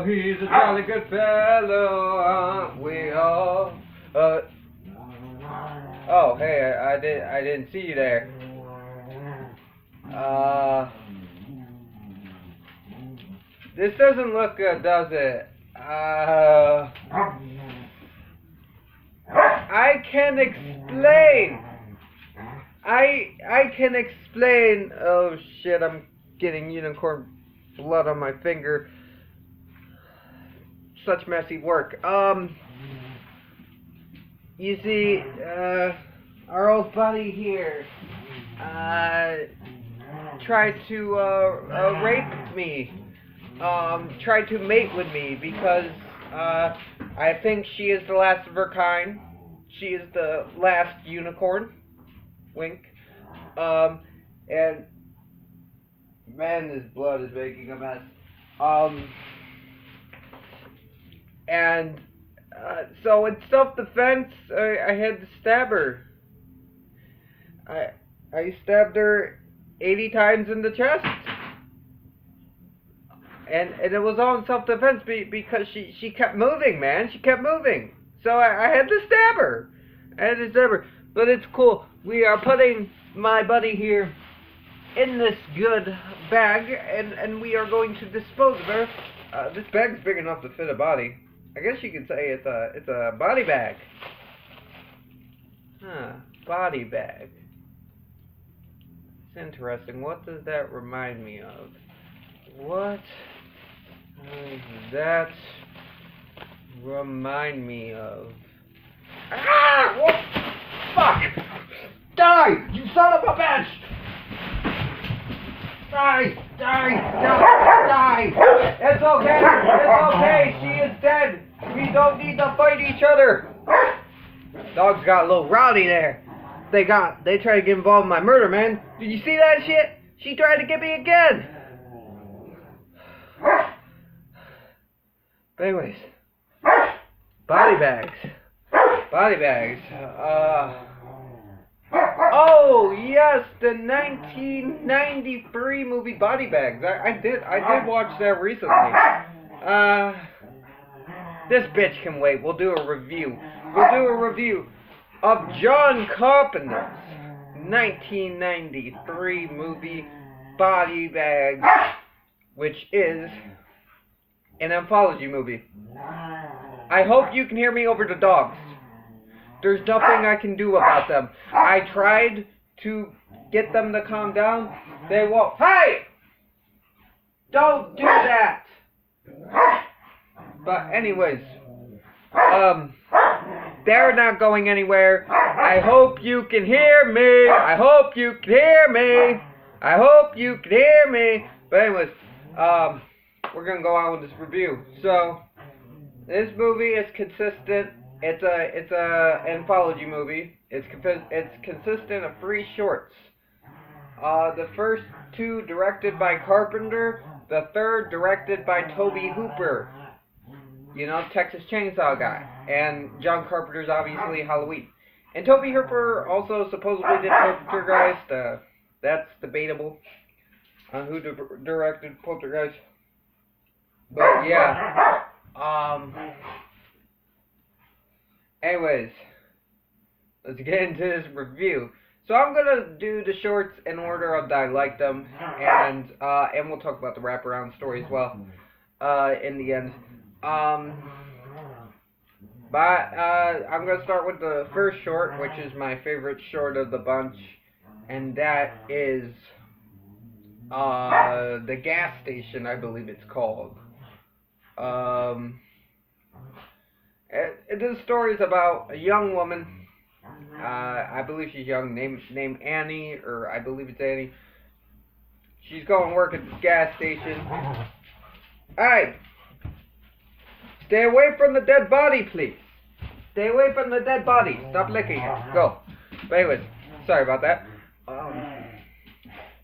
Oh, he's a jolly good fellow, aren't we all? Oh, hey, I didn't see you there. This doesn't look good, does it? I can explain. I can explain. Oh shit, I'm getting unicorn blood on my finger. Such messy work. You see, our old buddy here, tried to, rape me. Tried to mate with me because, I think she is the last of her kind. She is the last unicorn. Wink. And, man, this blood is making a mess. And, so in self-defense, I had to stab her. I stabbed her 80 times in the chest. And it was all in self-defense because she kept moving, man. She kept moving. So I had to stab her. But it's cool. We are putting my buddy here in this good bag, and we are going to dispose of her. This bag's big enough to fit a body. I guess you could say it's a body bag. Huh, body bag. It's interesting. What does that remind me of? What does that remind me of? Ah! What? Fuck! Die! You son of a bitch! Die! It's okay! She is dead! We don't need to fight each other! Dogs got a little rowdy there. They tried to get involved in my murder, man. Did you see that shit? She tried to get me again! But anyways, body bags. Oh yes, the 1993 movie Body Bags. I did watch that recently. This bitch can wait. We'll do a review. Of John Carpenter's 1993 movie Body Bags, which is an anthology movie. I hope you can hear me over the dogs. There's nothing I can do about them. I tried to get them to calm down. They won't. Hey! Don't do that! But anyways, they're not going anywhere. I hope you can hear me. But anyways, we're gonna go on with this review. So, this movie is consistent. It's a anthology movie. It's consistent of 3 shorts. The first 2 directed by Carpenter. The third directed by Tobe Hooper. You know, Texas Chainsaw guy. And John Carpenter's obviously Halloween. And Tobe Hooper also supposedly did Poltergeist. That's debatable on who directed Poltergeist. But yeah. Anyways, let's get into this review. So I'm gonna do the shorts in order of that I like them, and we'll talk about the wraparound story as well in the end. But I'm gonna start with the first short, which is my favorite short of the bunch, and that is the gas station, I believe it's called. This story is about a young woman. I believe she's young, named Annie, or I believe it's Annie. She's going to work at this gas station. Hey! Stay away from the dead body, please. Stay away from the dead body. Stop licking it. Go. But anyways, sorry about that.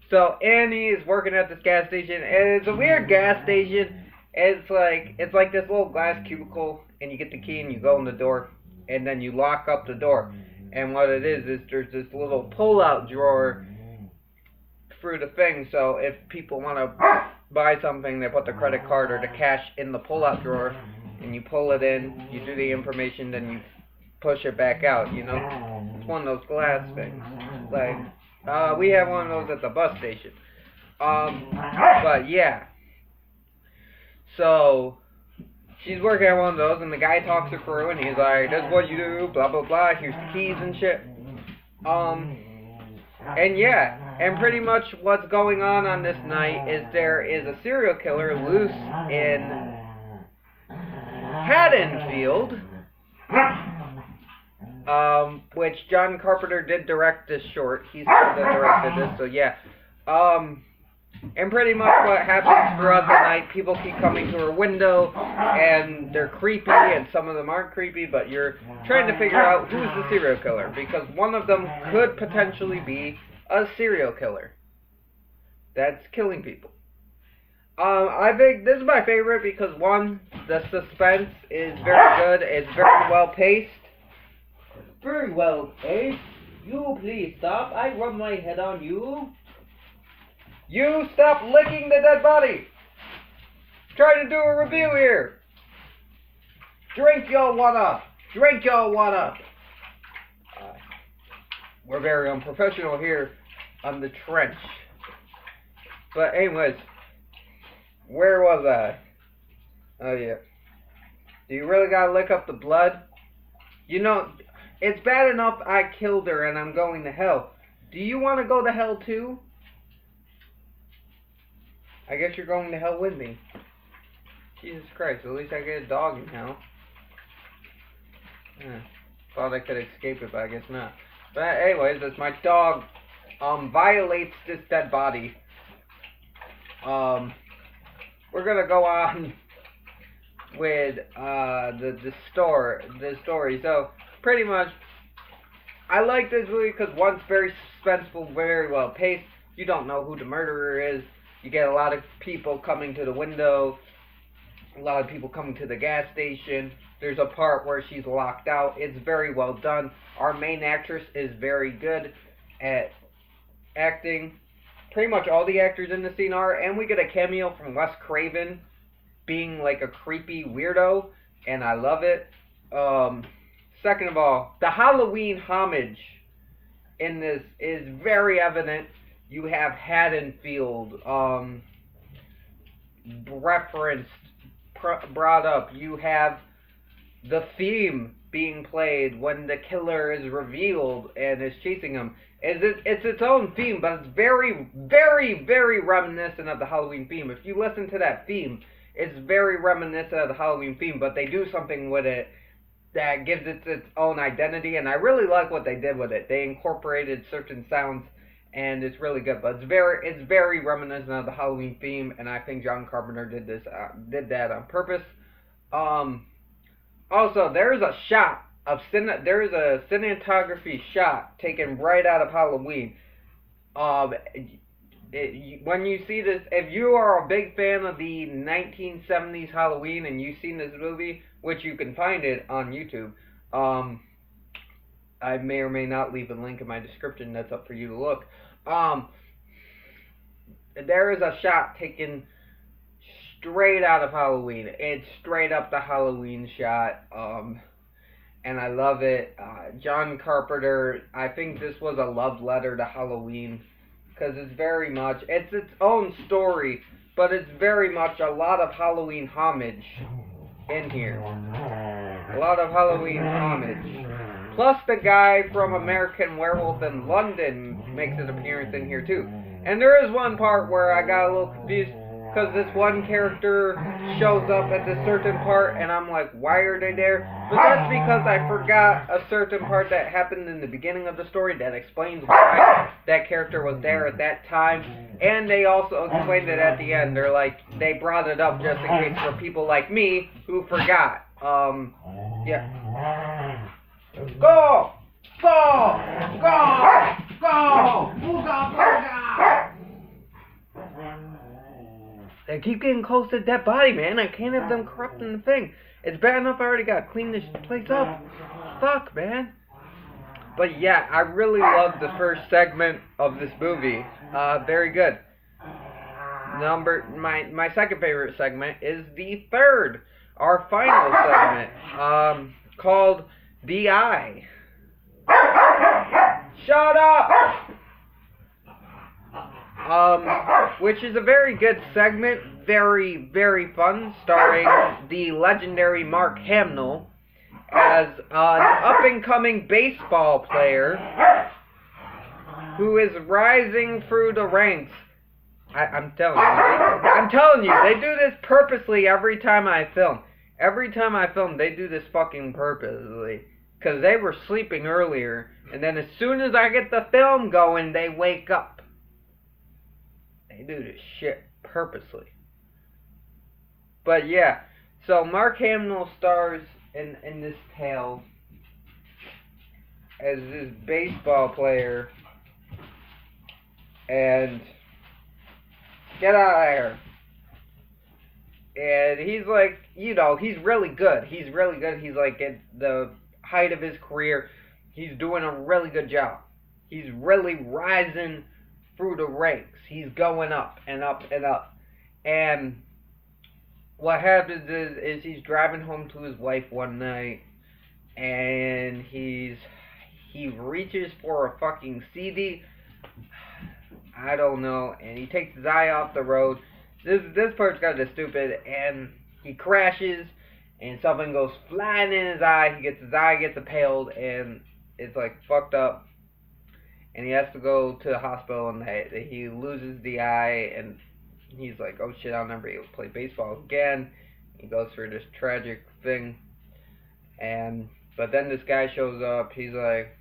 So Annie is working at this gas station, and it's a weird gas station. It's like this little glass cubicle, and you get the key and you go in the door, and then you lock up the door. And what it is there's this little pull-out drawer through the thing, so if people want to buy something, they put the credit card or the cash in the pull-out drawer, and you pull it in, you do the information, then you push it back out, you know? It's one of those glass things. Like, we have one of those at the bus station. But yeah. So, she's working on one of those, and the guy talks her through, and he's like, "This is what you do, blah, blah, blah, here's the keys and shit." And yeah, and pretty much what's going on this night is there is a serial killer loose in Haddonfield, which John Carpenter did direct this short. He's the one that directed this, so yeah. And pretty much what happens throughout the night, people keep coming to her window, and they're creepy, and some of them aren't creepy, but you're trying to figure out who's the serial killer, because one of them could potentially be a serial killer that's killing people. I think this is my favorite because, one, the suspense is very good, it's very well paced. Very well paced? You please stop, I rub my head on you. You stop licking the dead body! Trying to do a review here! Drink your water! Drink your water! We're very unprofessional here on the trench. But anyways, where was I? Oh yeah. Do you really gotta lick up the blood? You know, it's bad enough I killed her and I'm going to hell. Do you want to go to hell too? I guess you're going to hell with me. Jesus Christ, at least I get a dog in hell. Thought I could escape it, but I guess not. But anyways, as my dog violates this dead body, we're gonna go on with the story. So pretty much, I like this movie because one, it's very suspenseful, very well paced. You don't know who the murderer is. You get a lot of people coming to the window, a lot of people coming to the gas station. There's a part where she's locked out. It's very well done. Our main actress is very good at acting. Pretty much all the actors in the scene are, and we get a cameo from Wes Craven being like a creepy weirdo, and I love it. Second of all, the Halloween homage in this is very evident. You have Haddonfield referenced, brought up. You have the theme being played when the killer is revealed and is chasing him. It's its own theme, but it's very, very, very reminiscent of the Halloween theme. If you listen to that theme, it's very reminiscent of the Halloween theme, but they do something with it that gives it its own identity, and I really like what they did with it. They incorporated certain sounds, and it's really good. But it's very reminiscent of the Halloween theme, and I think John Carpenter did that on purpose. Also, there's a shot of there's a cinematography shot taken right out of Halloween. When you see this, if you are a big fan of the 1970s Halloween and you've seen this movie, which you can find it on YouTube, I may or may not leave a link in my description. That's up for you to look. There is a shot taken straight out of Halloween. It's straight up the Halloween shot, and I love it. John Carpenter, I think this was a love letter to Halloween, because it's very much, it's its own story, but it's very much a lot of Halloween homage in here. A lot of Halloween homage. Plus the guy from American Werewolf in London makes an appearance in here too. And there is one part where I got a little confused, because this one character shows up at this certain part, and I'm like, why are they there? But that's because I forgot a certain part that happened in the beginning of the story that explains why that character was there at that time. And they also explained it at the end. They're like, they brought it up just in case for people like me who forgot. Yeah. Go! Go! Go! Go! Booga! Booga! They keep getting close to that body, man. I can't have them corrupting the thing. It's bad enough I already got to clean this place up. Fuck, man. But yeah, I really loved the first segment of this movie. Very good. My second favorite segment is the third, our final segment, called The Eye. Shut up! Which is a very good segment, very, very fun, starring the legendary Mark Hamill as an up-and-coming baseball player who is rising through the ranks. I'm telling you, they do this purposely every time I film. Every time I film, they do this fucking purposely. Because they were sleeping earlier, and then as soon as I get the film going, they wake up. They do this shit purposely. But yeah, so Mark Hamill stars in this tale as this baseball player, and get out of there. And he's like, he's really good. He's really good. He's like at the height of his career. He's doing a really good job. He's really rising through the ranks. He's going up and up and up. And what happens is he's driving home to his wife one night, and he reaches for a fucking CD. I don't know, and he takes his eye off the road. This part's kind of stupid, and he crashes, and something goes flying in his eye. His eye gets impaled, and it's like fucked up. And he has to go to the hospital, and he loses the eye, and he's like, oh shit, I'll never be able to play baseball again. He goes through this tragic thing, but then this guy shows up. He's like,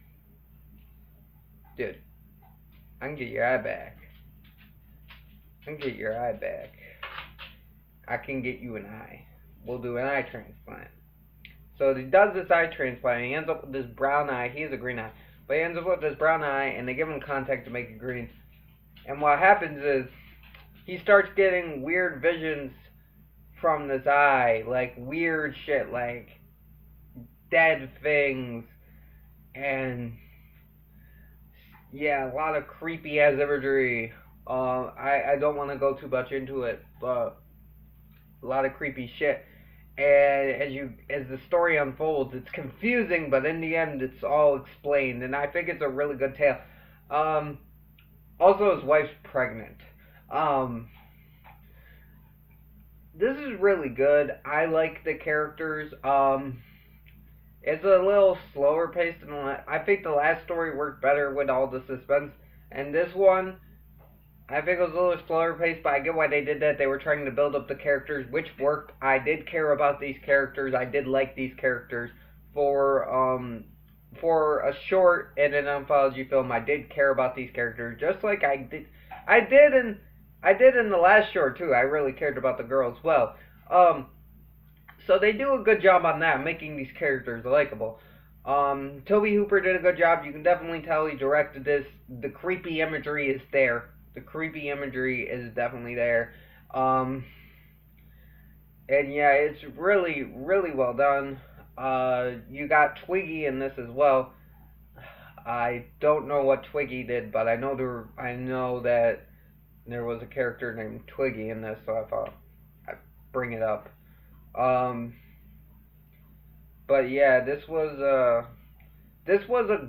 dude, I can get your eye back. I can get your eye back. I can get you an eye. We'll do an eye transplant. So he does this eye transplant, and he ends up with this brown eye. He has a green eye. But he ends up with this brown eye, and they give him contact to make it green. And what happens is, he starts getting weird visions from this eye. Like, weird shit, like dead things. And, yeah, a lot of creepy-ass imagery. I don't want to go too much into it, but a lot of creepy shit. And as the story unfolds, it's confusing, but in the end, it's all explained, and I think it's a really good tale. Also, his wife's pregnant. This is really good. I like the characters. It's a little slower paced than I think the last story worked better with all the suspense, and this one, I think it was a little slower paced, but I get why they did that. They were trying to build up the characters, which worked. I did care about these characters. I did like these characters. For a short and an anthology film, I did care about these characters, just like I did in the last short too. I really cared about the girl as well. So they do a good job on that, making these characters likable. Toby Hooper did a good job. You can definitely tell he directed this. The creepy imagery is there. The creepy imagery is definitely there. And yeah, it's really, really well done. You got Twiggy in this as well. I don't know what Twiggy did, but I know that there was a character named Twiggy in this, so I thought I'd bring it up. But yeah, this was a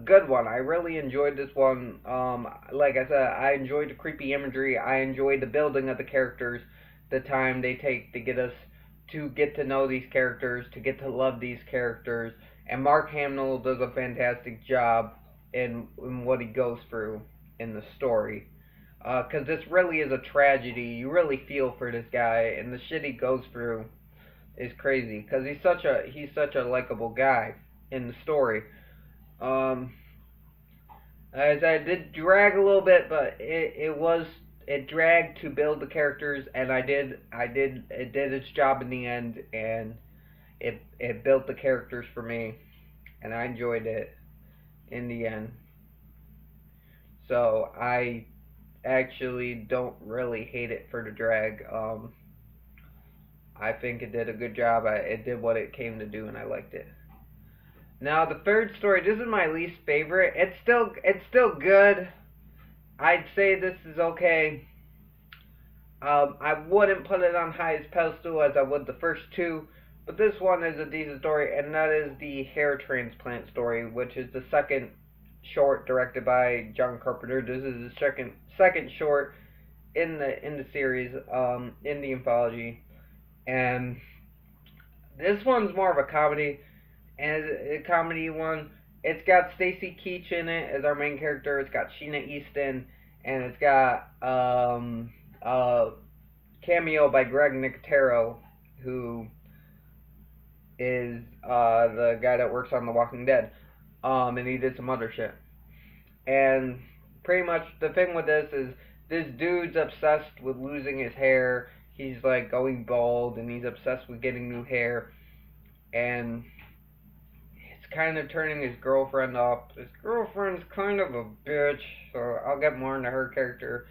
good one. I really enjoyed this one. Like I said, I enjoyed the creepy imagery. I enjoyed the building of the characters, the time they take to get us to get to know these characters, to get to love these characters. And Mark Hamill does a fantastic job in what he goes through in the story. Because this really is a tragedy. You really feel for this guy, and the shit he goes through is crazy. Because he's such a likable guy in the story. As I did drag a little bit, but it dragged to build the characters, and it did its job in the end, and it built the characters for me, and I enjoyed it in the end. So I actually don't really hate it for the drag. I think it did a good job. It did what it came to do, and I liked it. Now the third story, this is my least favorite. It's still good. I'd say this is okay. I wouldn't put it on highest pedestal as I would the first two, but this one is a decent story, and that is the hair transplant story, which is the second short directed by John Carpenter. This is the second short in the series, in the anthology, and this one's more of a comedy, and a comedy one. It's got Stacy Keach in it as our main character. It's got Sheena Easton, and it's got cameo by Greg Nicotero, who is the guy that works on The Walking Dead. And he did some other shit. And pretty much the thing with this is this dude's obsessed with losing his hair. He's like going bald, and he's obsessed with getting new hair. And it's kind of turning his girlfriend off. His girlfriend's kind of a bitch, so I'll get more into her character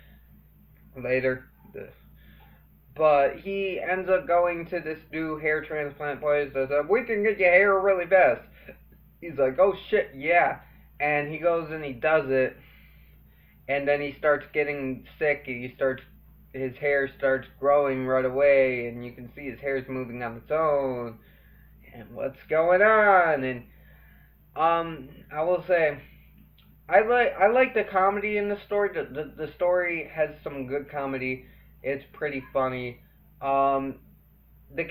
later. But he ends up going to this new hair transplant place that says, we can get your hair really fast. He's like, oh shit, yeah. And he goes and he does it. And then he starts getting sick. His hair starts growing right away. And you can see his hair's moving on its own. And what's going on? And I will say, I like the comedy in the story. The story has some good comedy. It's pretty funny. The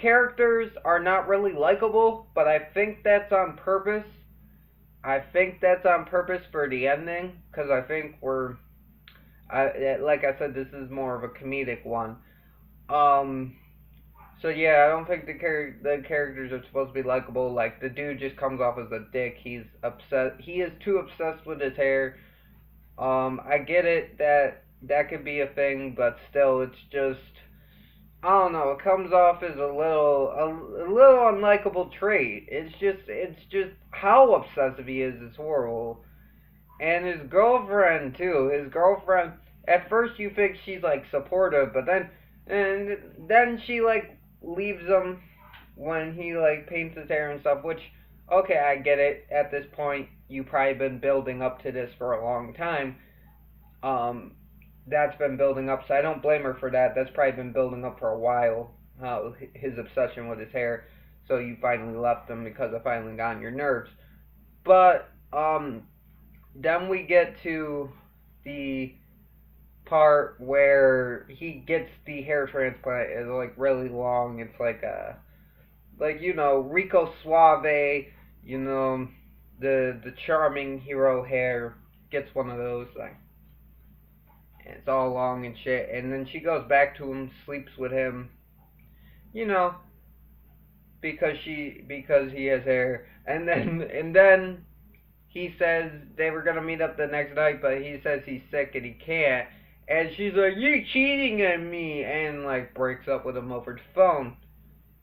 characters are not really likable, but I think that's on purpose. I think that's on purpose for the ending, because I think like I said, this is more of a comedic one. So yeah, I don't think the characters are supposed to be likable. Like, the dude just comes off as a dick. He's upset. He is too obsessed with his hair. I get it that could be a thing, but still, it's just, I don't know. It comes off as a little unlikable trait. It's just how obsessive he is. It's horrible. And his girlfriend too. His girlfriend. At first, you think she's like supportive, but then she like leaves him when he like paints his hair and stuff. Which, okay, I get it. At this point, you've probably been building up to this for a long time. That's been building up, so I don't blame her for that. That's probably been building up for a while, his obsession with his hair. So you finally left him because it finally got on your nerves. But then we get to the part where he gets the hair transplant. It's like really long. It's like Rico Suave, the charming hero hair, gets one of those like. It's all long and shit, and then she goes back to him, sleeps with him, because he has hair, and then he says they were gonna meet up the next night, but he says he's sick and he can't, and she's like, you're cheating on me, and like breaks up with him over the phone,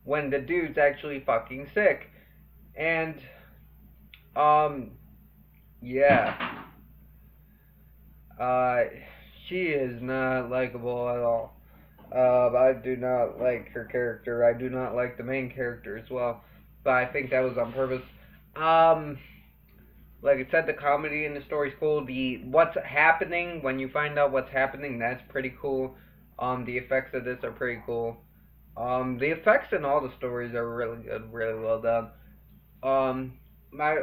when the dude's actually fucking sick, and yeah, she is not likable at all. I do not like her character. I do not like the main character as well. But I think that was on purpose. Like I said, the comedy in the story's cool. What's happening, when you find out what's happening, that's pretty cool. The effects of this are pretty cool. The effects in all the stories are really good, really well done. My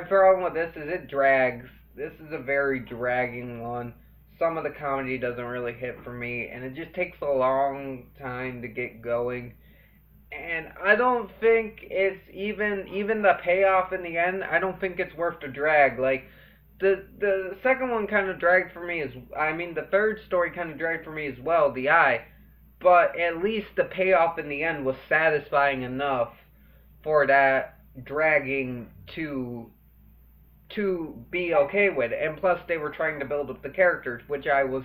problem with this is it drags. This is a very dragging one. Some of the comedy doesn't really hit for me, and it just takes a long time to get going. And I don't think it's even the payoff in the end. I don't think it's worth the drag. Like the second one kind of dragged for me the third story kind of dragged for me as well. The Eye, but at least the payoff in the end was satisfying enough for that dragging to be okay with. And plus, they were trying to build up the characters, which I was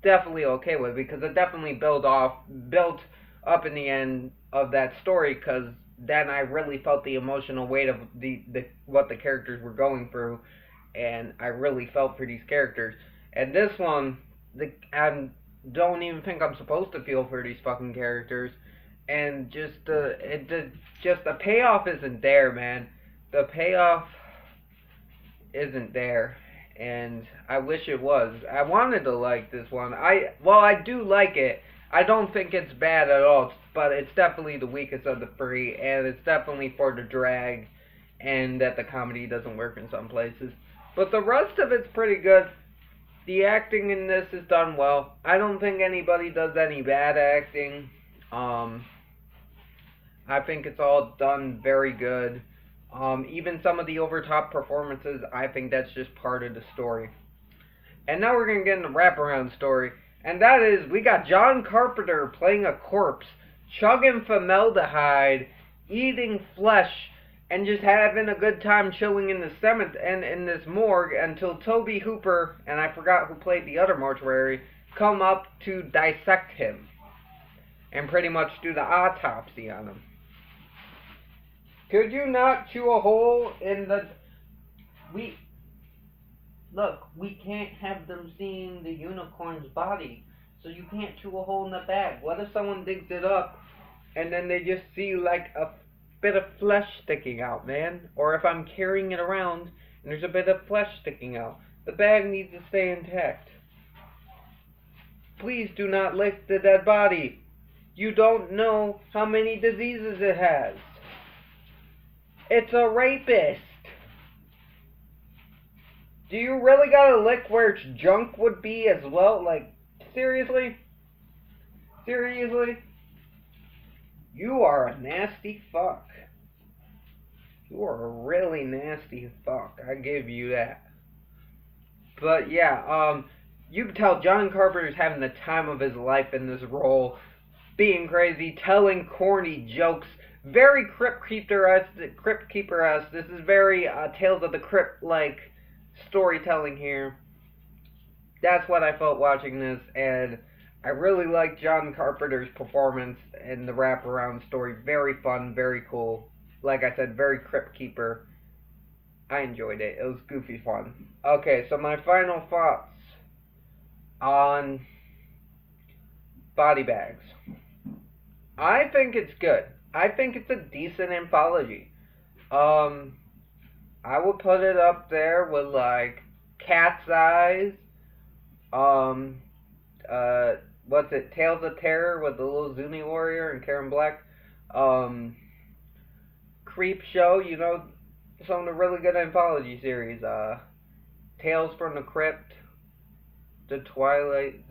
definitely okay with, because it definitely built up in the end of that story, because then I really felt the emotional weight of the what the characters were going through, and I really felt for these characters. And this one, I don't even think I'm supposed to feel for these fucking characters, and just the payoff isn't there, man. The payoff isn't there, and I wish it was. I wanted to like this one. I do like it. I don't think it's bad at all, but it's definitely the weakest of the three, and it's definitely for the drag, and that the comedy doesn't work in some places. But the rest of it's pretty good. The acting in this is done well. I don't think anybody does any bad acting. I think it's all done very good. Even some of the overtop performances, I think that's just part of the story. And now we're going to get in the wraparound story. And that is, we got John Carpenter playing a corpse, chugging formaldehyde, eating flesh, and just having a good time chilling in the cemetery and in this morgue until Toby Hooper, and I forgot who played the other mortuary, come up to dissect him. And pretty much do the autopsy on him. Could you not chew a hole in the... Look, we can't have them seeing the unicorn's body, so you can't chew a hole in the bag. What if someone digs it up, and then they just see, like, a bit of flesh sticking out, man? Or if I'm carrying it around, and there's a bit of flesh sticking out. The bag needs to stay intact. Please do not lick the dead body. You don't know how many diseases it has. It's a rapist. Do you really gotta lick where its junk would be as well? Like, seriously? Seriously? You are a nasty fuck. You are a really nasty fuck. I give you that. But yeah, you can tell John Carpenter's having the time of his life in this role. Being crazy, telling corny jokes. Very Crypt Keeper-esque. This is very Tales of the Crypt-like storytelling here. That's what I felt watching this, and I really liked John Carpenter's performance in the wraparound story. Very fun, very cool. Like I said, very Crypt Keeper. I enjoyed it. It was goofy fun. Okay, so my final thoughts on Body Bags. I think it's good. I think it's a decent anthology. I would put it up there with, like, Cat's Eyes, what's it, Tales of Terror with the little Zuni Warrior and Karen Black, Creep Show, you know, some of the really good anthology series, Tales from the Crypt, The Twilight,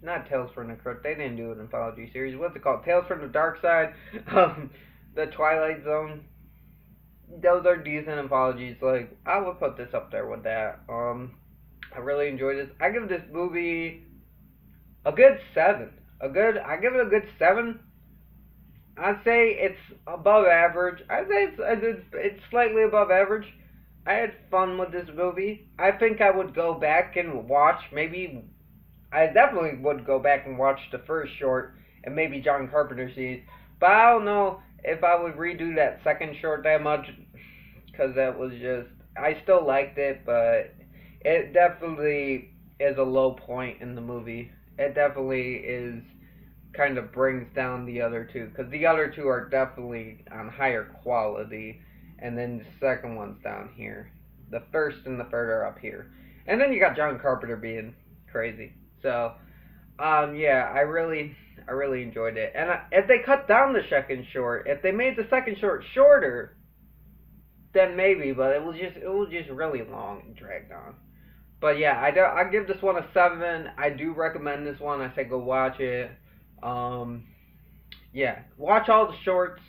not Tales from the Crypt, they didn't do an anthology series, what's it called, Tales from the Dark Side, The Twilight Zone. Those are decent anthologies. Like, I would put this up there with that. I really enjoyed this. I give this movie a good 7. I give it a good 7. I'd say it's above average. I'd say it's slightly above average. I had fun with this movie. I think I would go back and watch, I definitely would go back and watch the first short and maybe John Carpenter series. But I don't know if I would redo that second short that much, because that was just, I still liked it, but it definitely is a low point in the movie. It definitely is, kind of brings down the other two, because the other two are definitely on higher quality, and then the second one's down here. The first and the third are up here. And then you got John Carpenter being crazy. So, yeah, I really enjoyed it. And if they cut down the second short, if they made the second short shorter, then maybe. But it was just really long and dragged on. But yeah, I give this one a 7. I do recommend this one. I say go watch it. Yeah, watch all the shorts.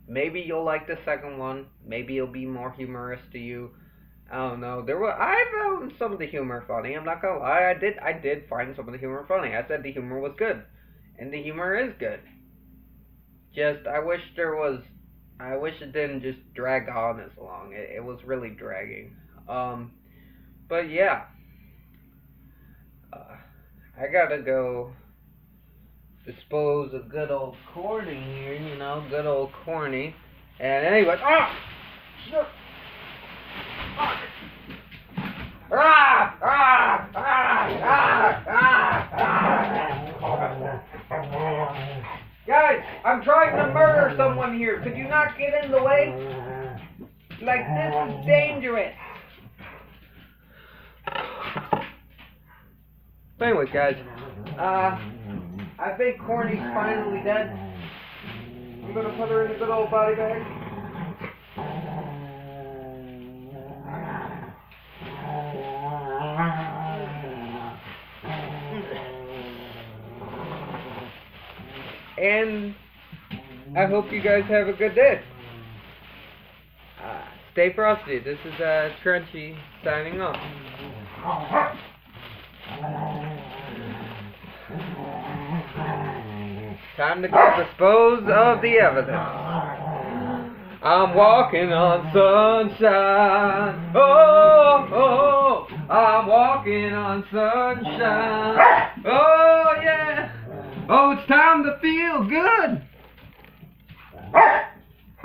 Maybe you'll like the second one. Maybe it'll be more humorous to you. I don't know. I found some of the humor funny. I'm not gonna lie. I did find some of the humor funny. I said the humor was good. And the humor is good. Just, I wish it didn't just drag on as long. It was really dragging. But yeah. I gotta go dispose of good old Corny here, you know, good old Corny. And anyway, shit! Fuck! Guys, I'm trying to murder someone here. Could you not get in the way? Like, this is dangerous. But anyway, guys, I think Corny's finally dead. I'm gonna put her in a good old body bag. And I hope you guys have a good day. Stay frosty. This is Trenchy signing off. Time to go dispose of the evidence. I'm walking on sunshine. Oh, oh, I'm walking on sunshine. Oh, yeah. Oh, it's time to feel good.